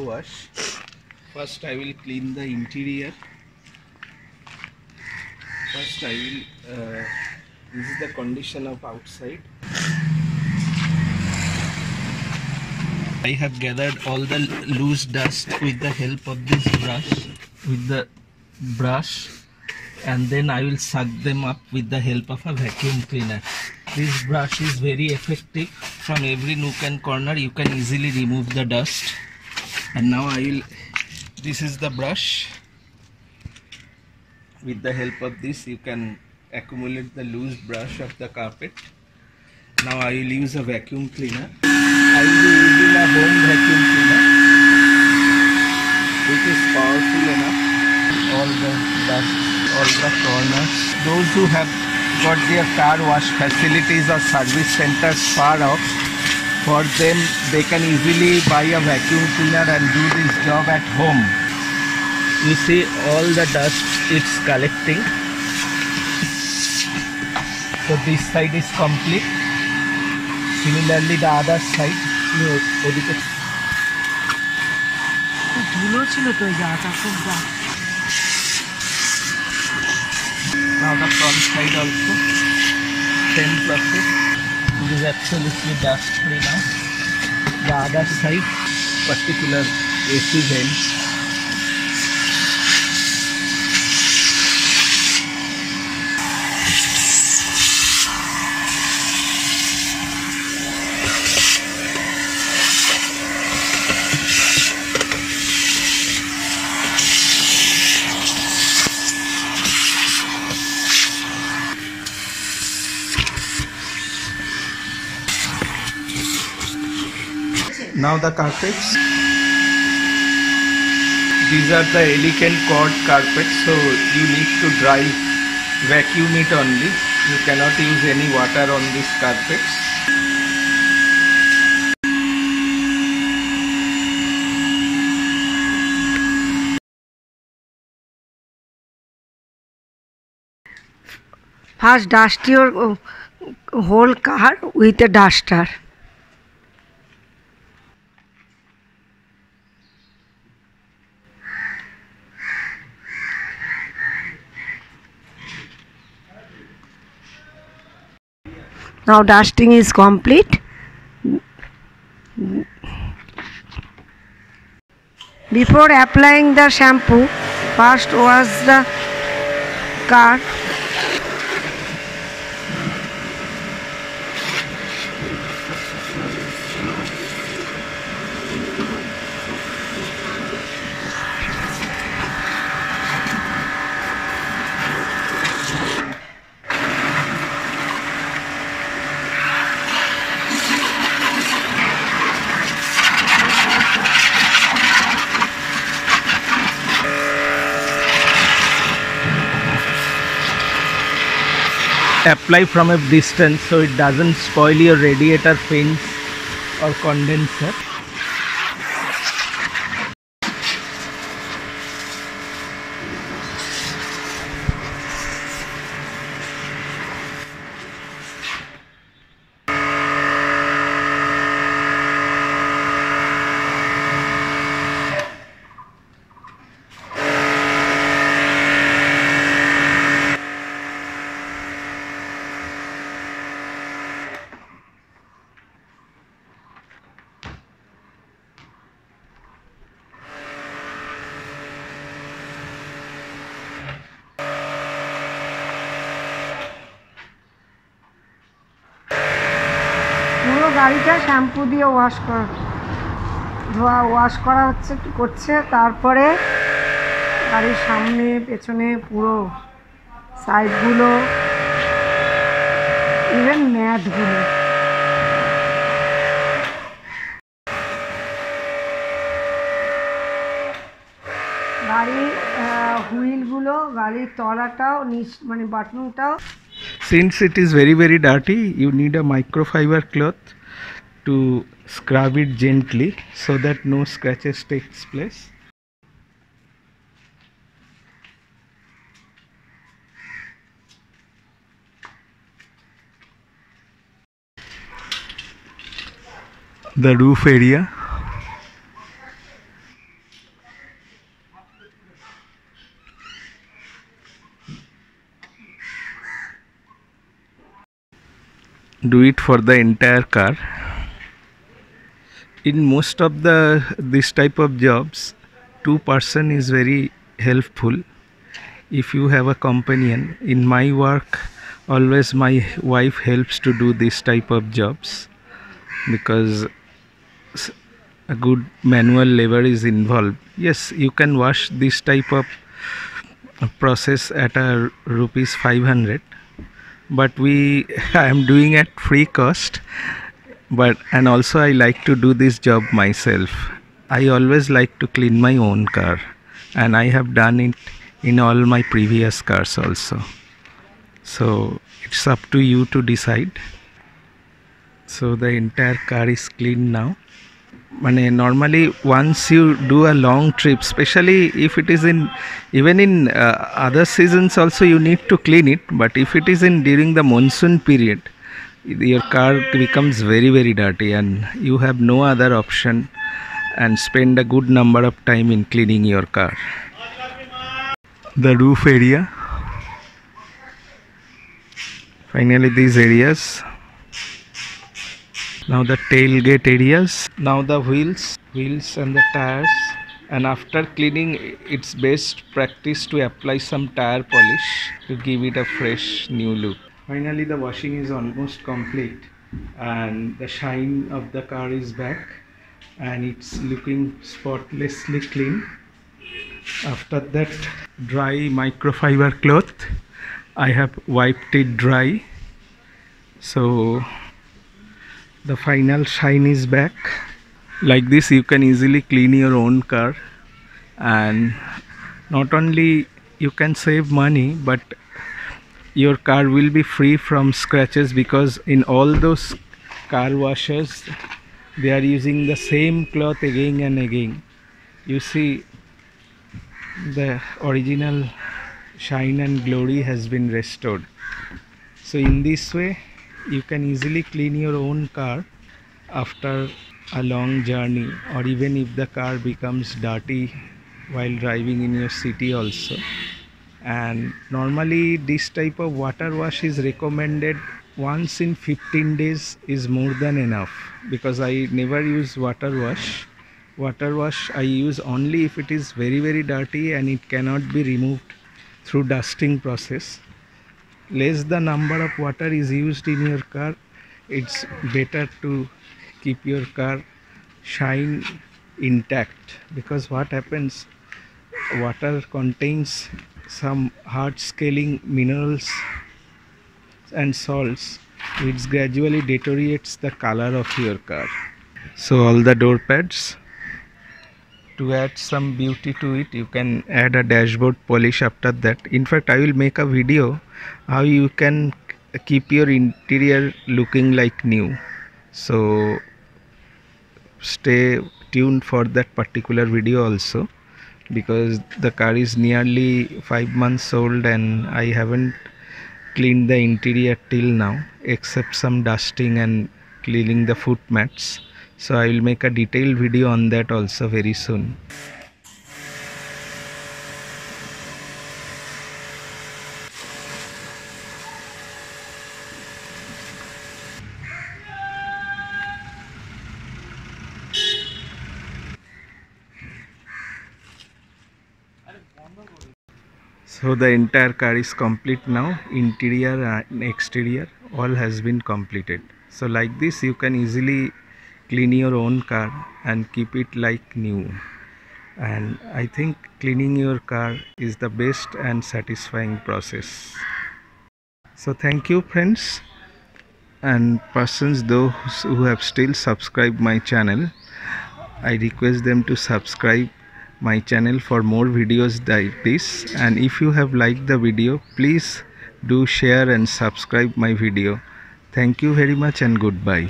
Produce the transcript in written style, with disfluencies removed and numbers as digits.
wash. First I will clean the interior. First I will this is the condition of outside. I have gathered all the loose dust with the help of this brush, and then I will suck them up with the help of a vacuum cleaner. This brush is very effective. From every nook and corner you can easily remove the dust. And now this is the brush. With the help of this you can accumulate the loose brush of the carpet. Now I will use a vacuum cleaner. I will be using a home vacuum cleaner which is powerful enough. All the dust, all the corners. Those who have got their car wash facilities or service centers far off, for them they can easily buy a vacuum cleaner and do this job at home. You see all the dust it's collecting. So this side is complete. Similarly the other side. Now the front side also, same process. It is absolutely dust free now. The other side, particular AC vent. Now the carpets. These are the elegant cord carpets, so you need to vacuum it only. You cannot use any water on these carpets. First dust your whole car with a duster. Now dusting is complete. Before applying the shampoo, first wash the car. Apply from a distance so it doesn't spoil your radiator fins or condenser. গাড়িটা shampoo দিয়ে wash করা করছে। তারপরে গাড়ির সামনে পেছনে পুরো সাইডগুলো, ইভেন ম্যাটগুলো। গাড়ির হুইলগুলো, গাড়ির তলাটাও, মানে বাটনটাও। Since it is very dirty, you need a microfiber cloth to scrub it gently so that no scratches takes place. The roof area. do it for the entire car. In most of this type of jobs, two-person is very helpful. If you have a companion, in my work, always my wife helps to do this type of jobs because a good manual labor is involved. Yes, you can wash this type of process at a rupees 500, but I am doing at free cost. And also I like to do this job myself. I always like to clean my own car, and I have done it in all my previous cars also. So it's up to you to decide. So the entire car is clean now. Normally once you do a long trip, especially if it is even in other seasons also, you need to clean it. But if it is during the monsoon period, your car becomes very, very dirty, and you have no other option and spend a good number of time in cleaning your car. The roof area, finally these areas. Now the tailgate areas, now the wheels and the tires. And after cleaning, it's best practice to apply some tire polish to give it a fresh new look. Finally the washing is almost complete, and the shine of the car is back, and it's looking spotlessly clean. After that, dry microfiber cloth, I have wiped it dry, so the final shine is back. Like this you can easily clean your own car, and not only you can save money, but your car will be free from scratches, because in all those car washers they are using the same cloth again and again. You see, the original shine and glory has been restored. So in this way you can easily clean your own car after a long journey, or even if the car becomes dirty while driving in your city also. And normally this type of water wash is recommended once in 15 days is more than enough, because I never use water wash. Water wash I use only if it is very, very dirty and it cannot be removed through dusting process. Less the number of water is used in your car, it's better to keep your car shine intact, because what happens, water contains some hard scaling minerals and salts, which gradually deteriorates the color of your car. So all the door pads, to add some beauty to it, you can add a dashboard polish after that. In fact, I will make a video how you can keep your interior looking like new. So stay tuned for that particular video also, because the car is nearly 5 months old and I haven't cleaned the interior till now, except some dusting and cleaning the foot mats. So I will make a detailed video on that also very soon. So the entire car is complete now, interior and exterior all has been completed. So like this you can easily clean your own car and keep it like new. And I think cleaning your car is the best and satisfying process. So thank you friends, and persons those who have still subscribed my channel, I request them to subscribe my channel for more videos like this. And if you have liked the video, please do share and subscribe my video. Thank you very much and goodbye.